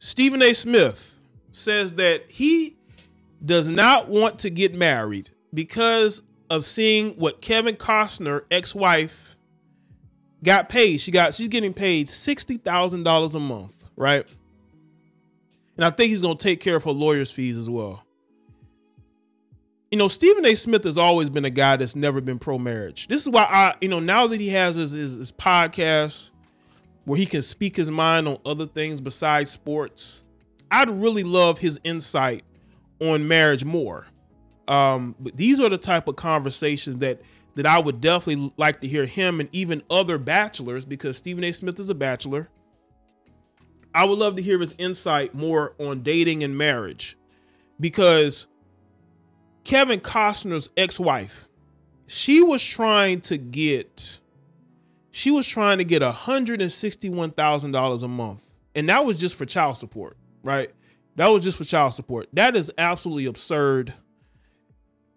Stephen A. Smith says that he does not want to get married because of seeing what Kevin Costner, ex-wife, got paid. She's getting paid $60,000 a month, right? And I think he's going to take care of her lawyer's fees as well. You know, Stephen A. Smith has always been a guy that's never been pro-marriage. This is why now that he has his podcast where he can speak his mind on other things besides sports, I'd really love his insight on marriage more. But these are the type of conversations that I would definitely like to hear him and even other bachelors, because Stephen A. Smith is a bachelor. I would love to hear his insight more on dating and marriage, because Kevin Costner's ex-wife, she was trying to get $161,000 a month. And that was just for child support, right? That was just for child support. That is absolutely absurd.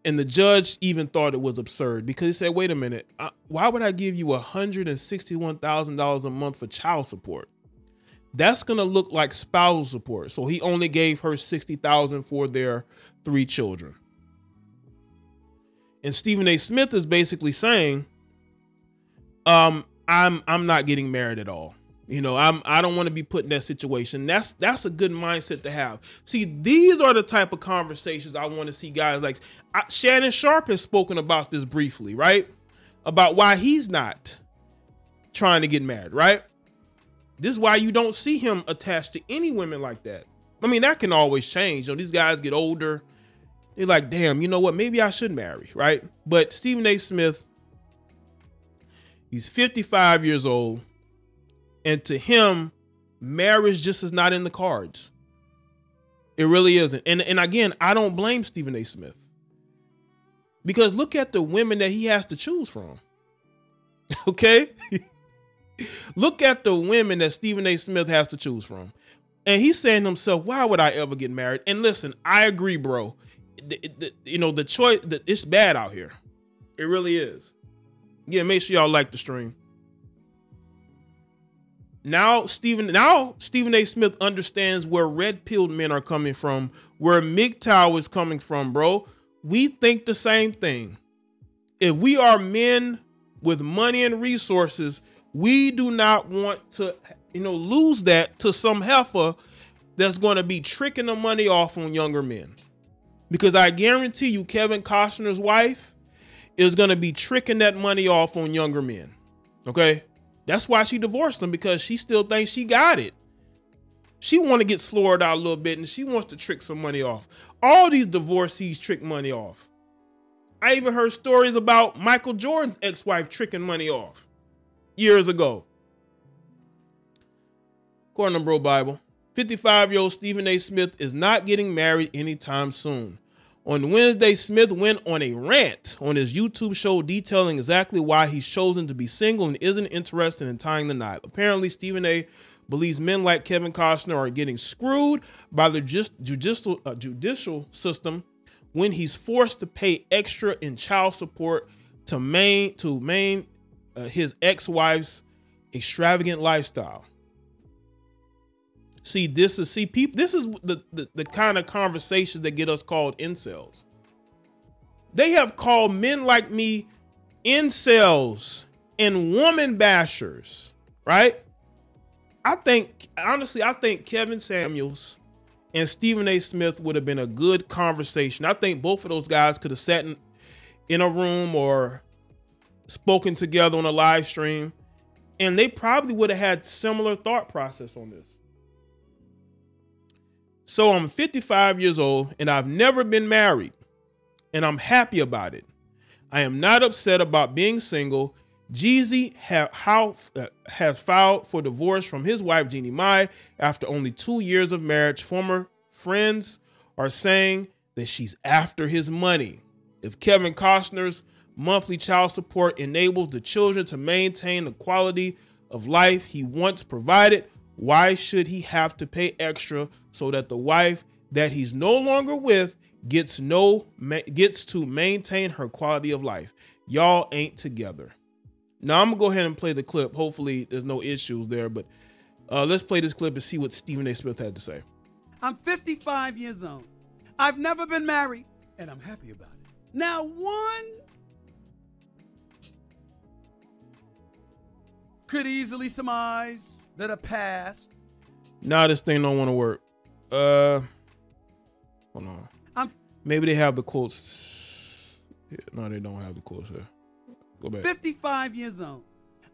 And the judge even thought it was absurd, because he said, wait a minute, why would I give you $161,000 a month for child support? That's going to look like spousal support. So he only gave her $60,000 for their 3 children. And Stephen A. Smith is basically saying, I'm not getting married at all. You know, I don't want to be put in that situation. That's a good mindset to have. See, these are the type of conversations I want to see guys like Shannon Sharpe has spoken about this briefly, right? About why he's not trying to get married, right? This is why you don't see him attached to any women like that. I mean, that can always change. You know, these guys get older. They're like, damn, you know what? Maybe I should marry, right? But Stephen A. Smith, he's 55 years old. And to him, marriage just is not in the cards. It really isn't. And again, I don't blame Stephen A. Smith, because look at the women that he has to choose from. Okay? Look at the women that Stephen A. Smith has to choose from. And he's saying to himself, why would I ever get married? And listen, I agree, bro. The choice, it's bad out here. It really is. Yeah, make sure y'all like the stream. Now Stephen A. Smith understands where red-pilled men are coming from, where MGTOW is coming from, bro. We think the same thing. If we are men with money and resources, we do not want to, lose that to some heifer that's going to be tricking the money off on younger men. Because I guarantee you, Kevin Costner's wife is going to be tricking that money off on younger men. Okay? That's why she divorced him, because she still thinks she got it. She want to get slurred out a little bit, and she wants to trick some money off. All these divorcees trick money off. I even heard stories about Michael Jordan's ex-wife tricking money off years ago. According to Bro Bible, 55-year-old Stephen A. Smith is not getting married anytime soon. On Wednesday, Smith went on a rant on his YouTube show detailing exactly why he's chosen to be single and isn't interested in tying the knot. Apparently, Stephen A. believes men like Kevin Costner are getting screwed by the judicial system when he's forced to pay extra in child support to maintain his ex-wife's extravagant lifestyle. This is the kind of conversations that get us called incels. They have called men like me incels and woman bashers, right? I think Kevin Samuels and Stephen A. Smith would have been a good conversation. I think both of those guys could have sat in a room or spoken together on a live stream, and they probably would have had similar thought process on this. So I'm 55 years old and I've never been married, and I'm happy about it. I am not upset about being single. Jeezy has filed for divorce from his wife, Jeannie Mai, after only 2 years of marriage. Former friends are saying that she's after his money. If Kevin Costner's monthly child support enables the children to maintain the quality of life he once provided, why should he have to pay extra so that the wife that he's no longer with gets to maintain her quality of life? Y'all ain't together. Now I'm gonna go ahead and play the clip. Hopefully there's no issues there, but Let's play this clip and see what Stephen A. Smith had to say. I'm 55 years old. I've never been married, and I'm happy about it. Now, one could easily surmise that a past. Nah, this thing don't want to work. Hold on. Maybe they have the quotes. Yeah, no, they don't have the quotes here. Go back. 55 years old.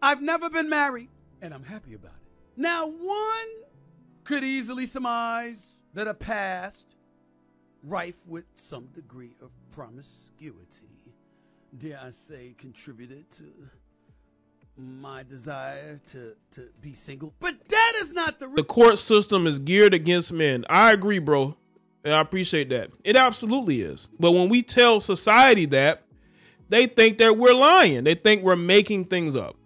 I've never been married, and I'm happy about it. Now, one could easily surmise that a past rife with some degree of promiscuity, dare I say, contributed to my desire to be single. But that is not the court system is geared against men. I agree, bro. And I appreciate that. It absolutely is. But when we tell society that, they think that we're lying. They think we're making things up.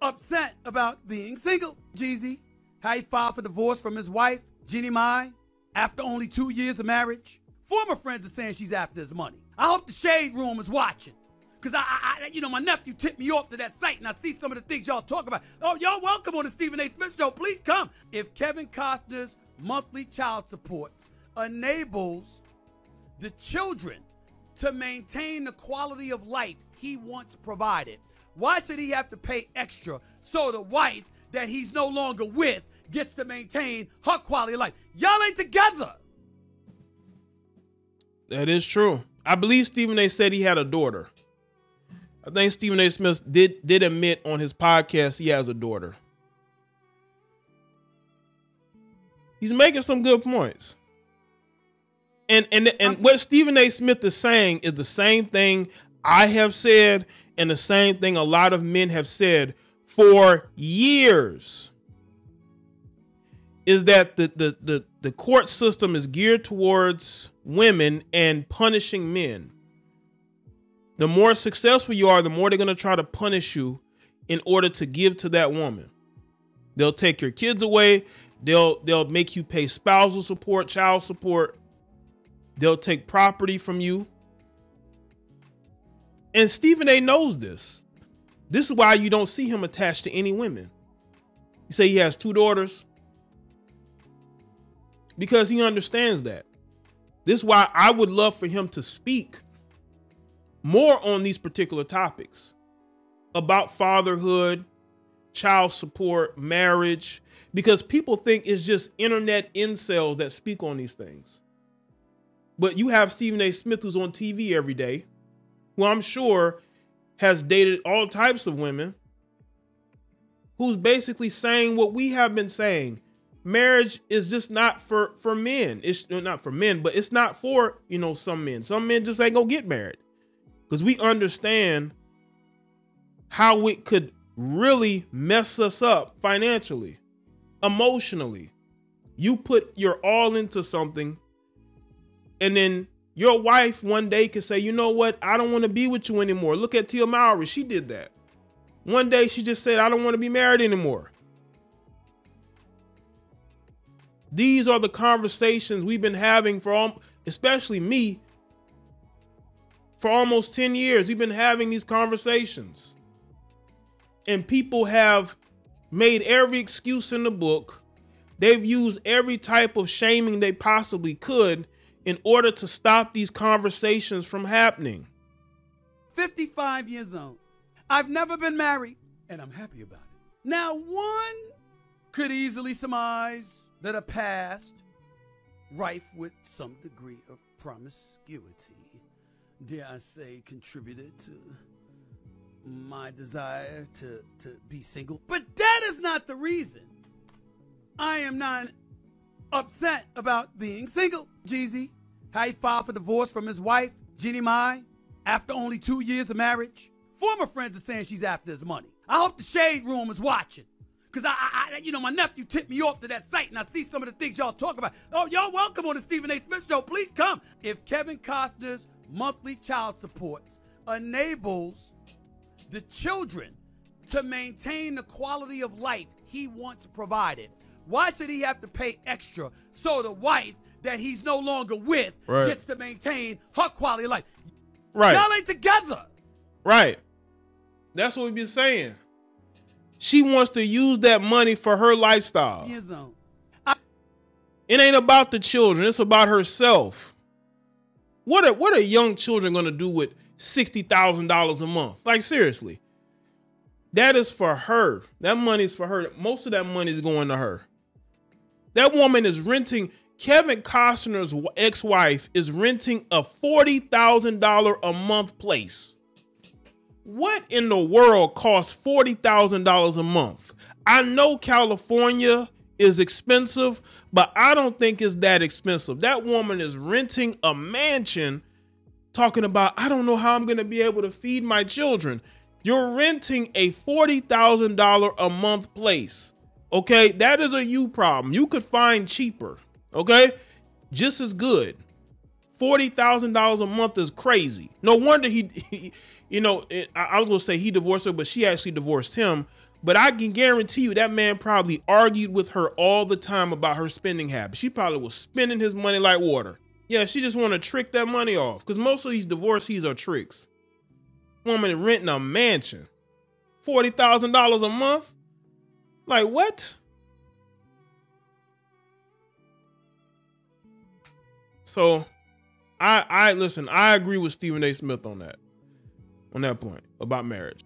Upset about being single. Jeezy, how he filed for divorce from his wife, Jeannie Mai, after only 2 years of marriage. Former friends are saying she's after his money. I hope the Shade Room is watching. Because my nephew tipped me off to that site, and I see some of the things y'all talk about. Oh, y'all welcome on the Stephen A. Smith Show. Please come. If Kevin Costner's monthly child support enables the children to maintain the quality of life he once provided, why should he have to pay extra so the wife that he's no longer with gets to maintain her quality of life? Y'all ain't together. That is true. I believe Stephen A. said he had a daughter. I think Stephen A. Smith did admit on his podcast he has a daughter. He's making some good points. And what Stephen A. Smith is saying is the same thing I have said and the same thing a lot of men have said for years. Is that the court system is geared towards women and punishing men. The more successful you are, the more they're going to try to punish you in order to give to that woman. They'll take your kids away. They'll make you pay spousal support, child support. They'll take property from you. And Stephen A. knows this. This is why you don't see him attached to any women. You say he has 2 daughters? Because he understands that. This is why I would love for him to speak more on these particular topics about fatherhood, child support, marriage, because people think it's just internet incels that speak on these things. But you have Stephen A. Smith, who's on TV every day, who I'm sure has dated all types of women, who's basically saying what we have been saying. Marriage is just not for men. It's not for men, but it's not for, some men. Some men just ain't gonna get married. Because we understand how it could really mess us up financially, emotionally. You put your all into something, and then your wife one day could say, you know what? I don't want to be with you anymore. Look at Tia Mowry. She did that. One day she just said, I don't want to be married anymore. These are the conversations we've been having especially me, for almost 10 years. We've been having these conversations. And people have made every excuse in the book. They've used every type of shaming they possibly could in order to stop these conversations from happening. 55 years old. I've never been married, and I'm happy about it. Now, one could easily surmise that a past rife with some degree of promiscuity, dare I say, contributed to my desire to be single. But that is not the reason I am not upset about being single. Jeezy, how he filed for divorce from his wife, Jeannie Mai, after only 2 years of marriage. Former friends are saying she's after his money. I hope the Shade Room is watching. Because my nephew tipped me off to that site, and I see some of the things y'all talk about. Oh, y'all welcome on the Stephen A. Smith Show. Please come. If Kevin Costner's monthly child support enables the children to maintain the quality of life he once provided, why should he have to pay extra so the wife that he's no longer with gets to maintain her quality of life? Right. Y'all ain't together. Right. That's what we've been saying. She wants to use that money for her lifestyle. Years old. It ain't about the children. It's about herself. What are young children going to do with $60,000 a month? Like, seriously. That is for her. That money is for her. Most of that money is going to her. That woman is renting. Kevin Costner's ex-wife is renting a $40,000 a month place. What in the world costs $40,000 a month? I know California is expensive, but I don't think it's that expensive. That woman is renting a mansion talking about, I don't know how I'm going to be able to feed my children. You're renting a $40,000 a month place. Okay, that is a you problem. You could find cheaper. Okay, just as good. $40,000 a month is crazy. No wonder he you know, I was gonna say he divorced her, but she actually divorced him. But I can guarantee you that man probably argued with her all the time about her spending habits. She probably was spending his money like water. Yeah, she just want to trick that money off because most of these divorcees are tricks. Woman renting a mansion, $40,000 a month. Like what? So I listen, I agree with Stephen A. Smith on that point about marriage.